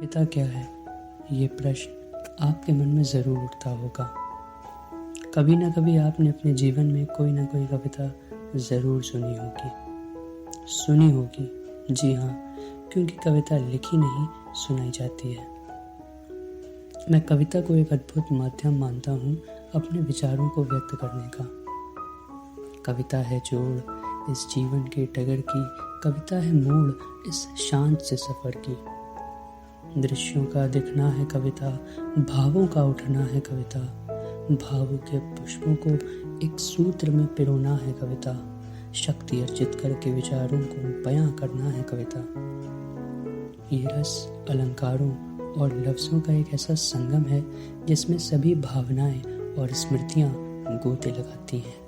कविता क्या है, ये प्रश्न आपके मन में ज़रूर उठता होगा। कभी ना कभी आपने अपने जीवन में कोई ना कोई कविता ज़रूर सुनी होगी। जी हाँ, क्योंकि कविता लिखी नहीं सुनाई जाती है। मैं कविता को एक अद्भुत माध्यम मानता हूँ अपने विचारों को व्यक्त करने का। कविता है जोड़ इस जीवन के डगर की, कविता है मोड़ इस शांत से सफ़र की। दृश्यों का दिखना है कविता, भावों का उठना है कविता, भावों के पुष्पों को एक सूत्र में पिरोना है कविता, शक्ति अर्जित करके विचारों को बयां करना है कविता। ये रस अलंकारों और लफ्ज़ों का एक ऐसा संगम है जिसमें सभी भावनाएं और स्मृतियां गोते लगाती हैं।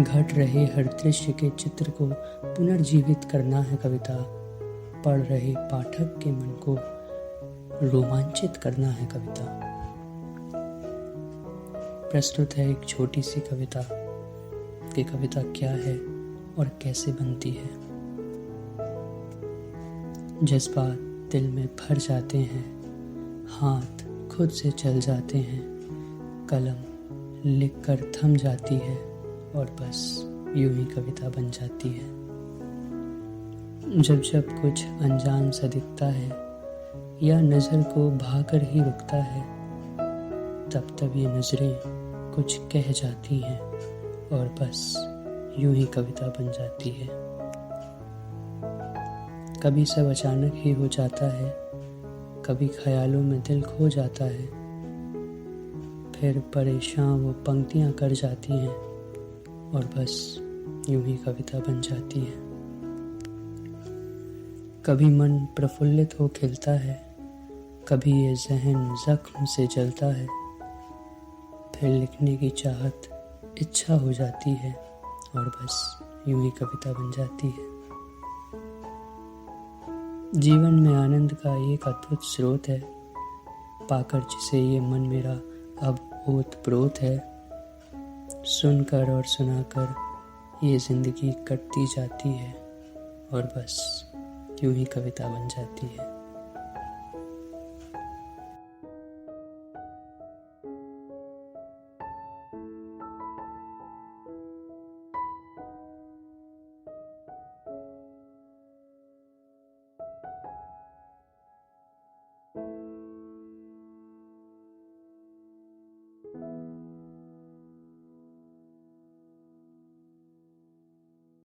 घट रहे हर दृश्य के चित्र को पुनर्जीवित करना है कविता, पढ़ रहे पाठक के मन को रोमांचित करना है कविता। प्रस्तुत है एक छोटी सी कविता कि कविता क्या है और कैसे बनती है। जज्बात दिल में भर जाते हैं, हाथ खुद से चल जाते हैं, कलम लिखकर थम जाती है और बस यूं ही कविता बन जाती है। जब जब कुछ अनजान सा दिखता है या नज़र को भाकर ही रुकता है, तब तब ये नज़रें कुछ कह जाती हैं और बस यूं ही कविता बन जाती है। कभी सब अचानक ही हो जाता है, कभी ख्यालों में दिल खो जाता है, फिर परेशान वो पंक्तियां कर जाती हैं और बस यूं ही कविता बन जाती है। कभी मन प्रफुल्लित हो खिलता है, कभी ये ज़हन ज़ख्म से जलता है, फिर लिखने की चाहत इच्छा हो जाती है और बस यूं ही कविता बन जाती है। जीवन में आनंद का एक अद्भुत स्रोत है, पाकर जिसे ये मन मेरा अब ओत-प्रोत है। सुनकर और सुनाकर ये ज़िंदगी कटती जाती है और बस यूं ही कविता बन जाती है।